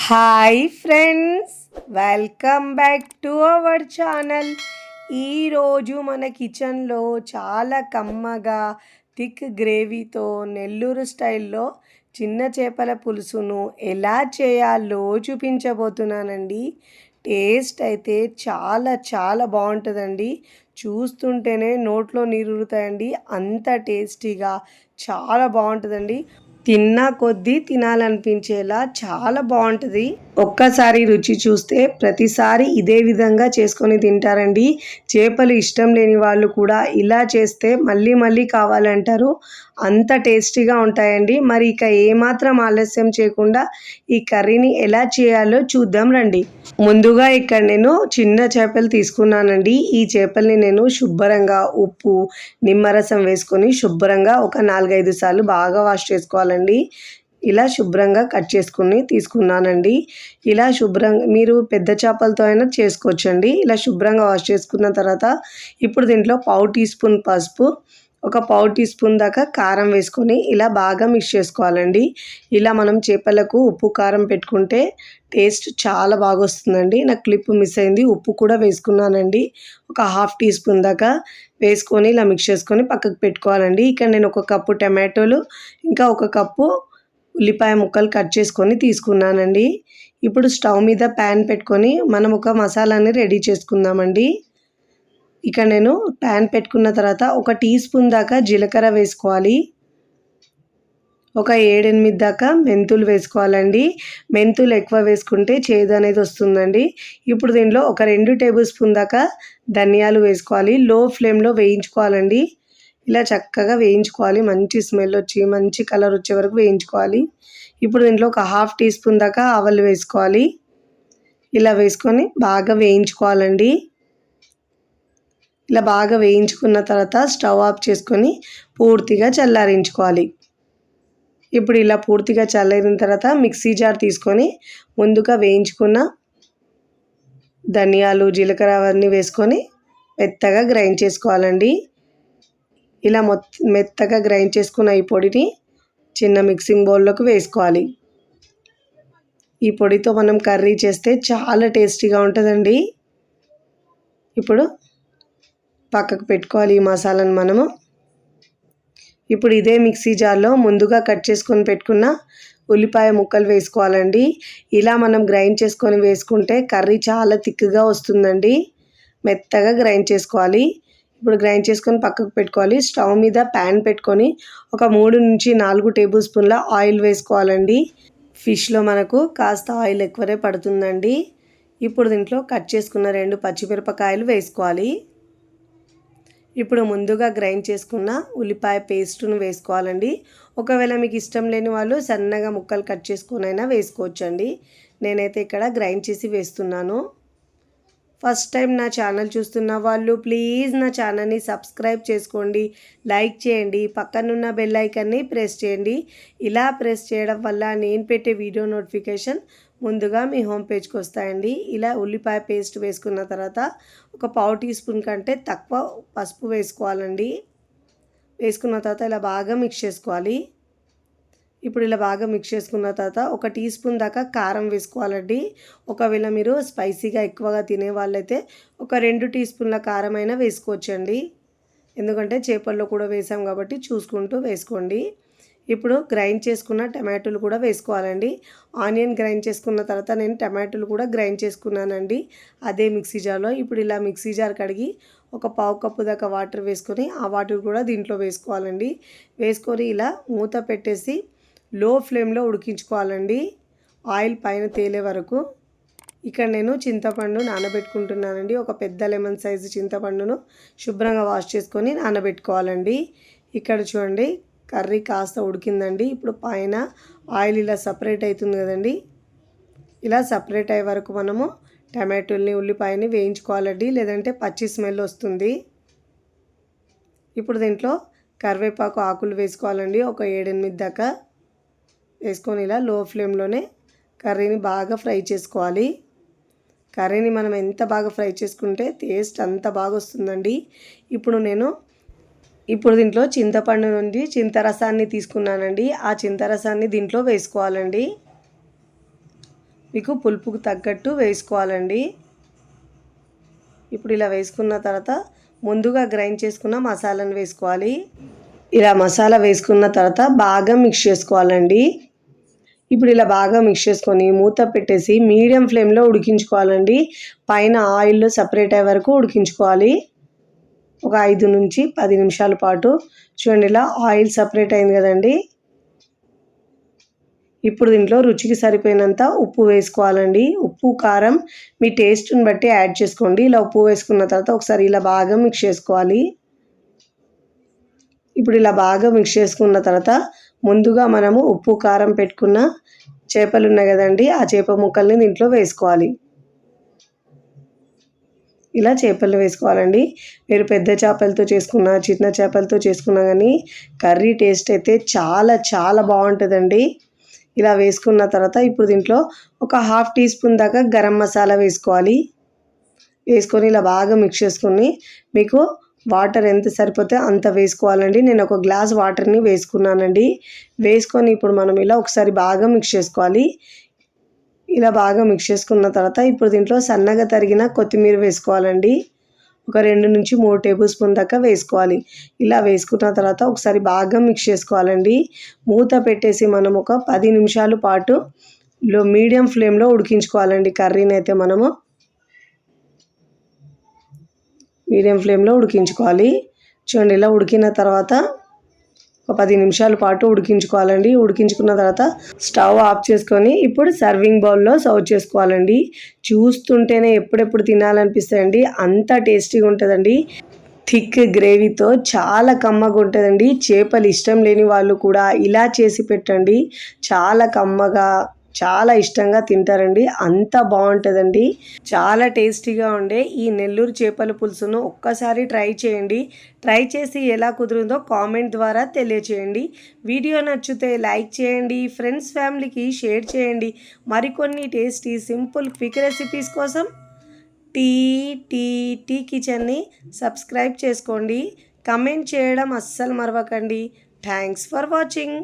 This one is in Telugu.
Hi friends, welcome back to our channel. ఈరోజు మన కిచెన్లో చాలా కమ్మగా థిక్ గ్రేవీతో నెల్లూరు స్టైల్లో చిన్న చేపల పులుసును ఎలా చేయాలో చూపించబోతున్నానండి. టేస్ట్ అయితే చాలా చాలా బాగుంటుందండి. చూస్తుంటేనే నోట్లో నీరురుతాయండి. అంత టేస్టీగా చాలా బాగుంటుందండి. తిన్నా కొద్దీ తినాలనిపించేలా చాలా బాగుంటుంది. ఒక్కసారి రుచి చూస్తే ప్రతిసారి ఇదే విధంగా చేసుకొని తింటారండి. చేపలు ఇష్టం లేని వాళ్ళు కూడా ఇలా చేస్తే మళ్ళీ మళ్ళీ కావాలంటారు. అంత టేస్టీగా ఉంటాయండి. మరి ఇక ఏమాత్రం ఆలస్యం చేయకుండా ఈ కర్రీని ఎలా చేయాలో చూద్దాం రండి. ముందుగా ఇక్కడ నేను చిన్న చేపలు తీసుకున్నానండి. ఈ చేపల్ని నేను శుభ్రంగా ఉప్పు నిమ్మరసం వేసుకొని శుభ్రంగా ఒక 4-5 సార్లు బాగా వాష్ చేసుకోవాలండి. ఇలా శుభ్రంగా కట్ చేసుకుని తీసుకున్నానండి. ఇలా శుభ్రంగా మీరు పెద్ద చేపలతో అయినా చేసుకోవచ్చండి. ఇలా శుభ్రంగా వాష్ చేసుకున్న తర్వాత ఇప్పుడు దీంట్లో 1/4 టీ స్పూన్ పసుపు, ఒక 1/4 టీ స్పూన్ దాకా కారం వేసుకొని ఇలా బాగా మిక్స్ చేసుకోవాలండి. ఇలా మనం చేపలకు ఉప్పు కారం పెట్టుకుంటే టేస్ట్ చాలా బాగా వస్తుందండి. నాకు క్లిప్ మిస్ అయింది. ఉప్పు కూడా వేసుకున్నానండి. ఒక 1/2 టీ స్పూన్ దాకా వేసుకొని ఇలా మిక్స్ చేసుకొని పక్కకు పెట్టుకోవాలండి. ఇక్కడ నేను ఒక కప్పు టమాటోలు, ఇంకా ఒక కప్పు ఉల్లిపాయ ముక్కలు కట్ చేసుకొని తీసుకున్నానండి. ఇప్పుడు స్టవ్ మీద ప్యాన్ పెట్టుకొని మనం ఒక మసాలాని రెడీ చేసుకుందామండి. ఇక నేను ప్యాన్ పెట్టుకున్న తర్వాత ఒక టీ స్పూన్ దాకా జీలకర్ర వేసుకోవాలి. ఒక 7-8 దాకా మెంతులు వేసుకోవాలండి. మెంతులు ఎక్కువ వేసుకుంటే చేదు అనేది వస్తుందండి. ఇప్పుడు దీంట్లో ఒక 2 టేబుల్ స్పూన్ దాకా ధనియాలు వేసుకోవాలి. లో ఫ్లేమ్లో వేయించుకోవాలండి. ఇలా చక్కగా వేయించుకోవాలి. మంచి స్మెల్ వచ్చి మంచి కలర్ వచ్చే వరకు వేయించుకోవాలి. ఇప్పుడు దీంట్లో ఒక 1/2 టీ స్పూన్ దాకా ఆవాలు వేసుకోవాలి. ఇలా వేసుకొని బాగా వేయించుకోవాలండి. ఇలా బాగా వేయించుకున్న తర్వాత స్టవ్ ఆఫ్ చేసుకొని పూర్తిగా చల్లారించుకోవాలి. ఇప్పుడు ఇలా పూర్తిగా చల్లారిన తర్వాత మిక్సీ జార్ తీసుకొని ముందుగా వేయించుకున్న ధనియాలు, జీలకర్ర అవన్నీ వేసుకొని మెత్తగా గ్రైండ్ చేసుకోవాలండి. ఇలా మెత్తగా గ్రైండ్ చేసుకున్న ఈ పొడిని చిన్న మిక్సింగ్ బౌల్లోకి వేసుకోవాలి. ఈ పొడితో మనం కర్రీ చేస్తే చాలా టేస్టీగా ఉంటుందండి. ఇప్పుడు పక్కకు పెట్టుకోవాలి ఈ మసాలాను మనము. ఇప్పుడు ఇదే మిక్సీ జార్లో ముందుగా కట్ చేసుకొని పెట్టుకున్న ఉల్లిపాయ ముక్కలు వేసుకోవాలండి. ఇలా మనం గ్రైండ్ చేసుకొని వేసుకుంటే కర్రీ చాలా థిక్గా వస్తుందండి. మెత్తగా గ్రైండ్ చేసుకోవాలి. ఇప్పుడు గ్రైండ్ చేసుకొని పక్కకు పెట్టుకోవాలి. స్టవ్ మీద ప్యాన్ పెట్టుకొని ఒక 3-4 టేబుల్ స్పూన్ల ఆయిల్ వేసుకోవాలండి. ఫిష్లో మనకు కాస్త ఆయిల్ ఎక్కువనే పడుతుందండి. ఇప్పుడు దీంట్లో కట్ చేసుకున్న 2 పచ్చిమిరపకాయలు వేసుకోవాలి. ఇప్పుడు ముందుగా గ్రైండ్ చేసుకున్న ఉల్లిపాయ పేస్టును వేసుకోవాలండి. ఒకవేళ మీకు ఇష్టం లేని వాళ్ళు సన్నగా ముక్కలు కట్ చేసుకునైనా వేసుకోవచ్చండి. నేనైతే ఇక్కడ గ్రైండ్ చేసి వేస్తున్నాను. ఫస్ట్ టైం నా ఛానల్ చూస్తున్న వాళ్ళు ప్లీజ్ నా ఛానల్ని సబ్స్క్రైబ్ చేసుకోండి, లైక్ చేయండి, పక్కనున్న బెల్ ఐకాన్ని ప్రెస్ చేయండి. ఇలా ప్రెస్ చేయడం వల్ల నేను పెట్టే వీడియో నోటిఫికేషన్ ముందుగా మీ హోమ్ పేజ్కి వస్తాయండి. ఇలా ఉల్లిపాయ పేస్ట్ వేసుకున్న తర్వాత ఒక 1/4 టీ స్పూన్ కంటే తక్కువ పసుపు వేసుకోవాలండి. వేసుకున్న తర్వాత ఇలా బాగా మిక్స్ చేసుకోవాలి. ఇప్పుడు ఇలా బాగా మిక్స్ చేసుకున్న తర్వాత ఒక టీ స్పూన్ దాకా కారం వేసుకోవాలండి. ఒకవేళ మీరు స్పైసీగా ఎక్కువగా తినే వాళ్ళైతే ఒక 2 టీ స్పూన్ల కారం అయినా వేసుకోవచ్చండి. ఎందుకంటే చేపల్లో కూడా వేసాం కాబట్టి చూసుకుంటూ వేసుకోండి. ఇప్పుడు గ్రైండ్ చేసుకున్న టమాటోలు కూడా వేసుకోవాలండి. ఆనియన్ గ్రైండ్ చేసుకున్న తర్వాత నేను టమాటోలు కూడా గ్రైండ్ చేసుకున్నానండి అదే మిక్సీ జార్లో. ఇప్పుడు ఇలా మిక్సీ జార్ కడిగి ఒక 1/4 కప్పు దాకా వాటర్ వేసుకొని ఆ వాటర్ కూడా దీంట్లో వేసుకోవాలండి. వేసుకొని ఇలా మూత పెట్టేసి లో ఫ్లేమ్లో ఉడికించుకోవాలండి, ఆయిల్ పైన తేలే వరకు. ఇక్కడ నేను చింతపండు నానబెట్టుకుంటున్నానండి. ఒక పెద్ద లెమన్ సైజు చింతపండును శుభ్రంగా వాష్ చేసుకొని నానబెట్టుకోవాలండి. ఇక్కడ చూడండి కర్రీ కాస్త ఉడికిందండి. ఇప్పుడు పైన ఆయిల్ ఇలా సపరేట్ అవుతుంది కదండి. ఇలా సపరేట్ అయ్యే వరకు మనము టమాటోల్ని ఉల్లిపాయని వేయించుకోవాలండి, లేదంటే పచ్చి స్మెల్ వస్తుంది. ఇప్పుడు దీంట్లో కరివేపాకు ఆకులు వేసుకోవాలండి. ఒక 7-8 దాకా వేసుకొని ఇలా లో ఫ్లేమ్లోనే కర్రీని బాగా ఫ్రై చేసుకోవాలి. కర్రీని మనం ఎంత బాగా ఫ్రై చేసుకుంటే టేస్ట్ అంత బాగా వస్తుందండి. ఇప్పుడు దీంట్లో చింతపండు నుండి చింతరసాన్ని తీసుకున్నానండి. ఆ చింతరసాన్ని దీంట్లో వేసుకోవాలండి. మీకు పులుపుకు తగ్గట్టు వేసుకోవాలండి. ఇప్పుడు ఇలా వేసుకున్న తర్వాత ముందుగా గ్రైండ్ చేసుకున్న మసాలాను వేసుకోవాలి. ఇలా మసాలా వేసుకున్న తర్వాత బాగా మిక్స్ చేసుకోవాలండి. ఇప్పుడు ఇలా బాగా మిక్స్ చేసుకొని మూత పెట్టేసి మీడియం ఫ్లేమ్లో ఉడికించుకోవాలండి. పైన ఆయిల్ సపరేట్ అయ్యే వరకు ఉడికించుకోవాలి. ఒక 5 నుంచి 10 నిమిషాల పాటు. చూడండి ఇలా ఆయిల్ సపరేట్ అయింది కదండి. ఇప్పుడు దీంట్లో రుచికి సరిపోయినంత ఉప్పు వేసుకోవాలండి. ఉప్పు కారం మీ టేస్ట్ని బట్టి యాడ్ చేసుకోండి. ఇలా ఉప్పు వేసుకున్న తర్వాత ఒకసారి ఇలా బాగా మిక్స్ చేసుకోవాలి. ఇప్పుడు ఇలా బాగా మిక్స్ చేసుకున్న తర్వాత ముందుగా మనము ఉప్పు కారం పెట్టుకున్న చేపలు ఉన్నాయి కదండి, ఆ చేప ముక్కల్ని దీంట్లో వేసుకోవాలి. ఇలా చేపలు వేసుకోవాలండి. మీరు పెద్ద చేపలతో చేసుకున్న చిన్న చేపలతో చేసుకున్నా కానీ కర్రీ టేస్ట్ అయితే చాలా చాలా బాగుంటుందండి. ఇలా వేసుకున్న తర్వాత ఇప్పుడు దీంట్లో ఒక 1/2 టీ స్పూన్ దాకా గరం మసాలా వేసుకోవాలి. వేసుకొని ఇలా బాగా మిక్స్ చేసుకొని మీకు వాటర్ ఎంత సరిపోతే అంత వేసుకోవాలండి. నేను ఒక గ్లాస్ వాటర్ని వేసుకున్నానండి. వేసుకొని ఇప్పుడు మనం ఇలా ఒకసారి బాగా మిక్స్ చేసుకోవాలి. ఇలా బాగా మిక్స్ చేసుకున్న తర్వాత ఇప్పుడు దీంట్లో సన్నగా తరిగిన కొత్తిమీర వేసుకోవాలండి. ఒక 2 నుంచి 3 టేబుల్ స్పూన్ దాకా వేసుకోవాలి. ఇలా వేసుకున్న తర్వాత ఒకసారి బాగా మిక్స్ చేసుకోవాలండి. మూత పెట్టేసి మనం ఒక 10 నిమిషాల పాటు మీడియం ఫ్లేమ్లో ఉడికించుకోవాలండి. కర్రీని అయితే మనము మీడియం ఫ్లేమ్లో ఉడికించుకోవాలి. చూడండి ఇలా ఉడికిన తర్వాత ఒక 10 నిమిషాల పాటు ఉడికించుకోవాలండి. ఉడికించుకున్న తర్వాత స్టవ్ ఆఫ్ చేసుకొని ఇప్పుడు సర్వింగ్ బౌల్లో సర్వ్ చేసుకోవాలండి. చూస్తుంటేనే ఎప్పుడెప్పుడు తినాలనిపిస్తాయండి. అంత టేస్టీగా ఉంటుందండి. థిక్ గ్రేవీతో చాలా కమ్మగా ఉంటుందండి. చేపలు ఇష్టం లేని వాళ్ళు కూడా ఇలా చేసి పెట్టండి. చాలా కమ్మగా చాలా ఇష్టంగా తింటారండి. అంత బాగుంటుందండి. చాలా టేస్టీగా ఉండే ఈ నెల్లూరు చేపల పులుసును ఒక్కసారి ట్రై చేయండి. ట్రై చేసి ఎలా కుదిరిందో కామెంట్ ద్వారా తెలియచేయండి. వీడియో నచ్చితే లైక్ చేయండి. ఫ్రెండ్స్ ఫ్యామిలీకి షేర్ చేయండి. మరికొన్ని టేస్టీ సింపుల్ క్విక్ రెసిపీస్ కోసం టీ కిచెన్ని సబ్స్క్రైబ్ చేసుకోండి. కమెంట్ చేయడం అస్సలు మరవకండి. Thanks for watching.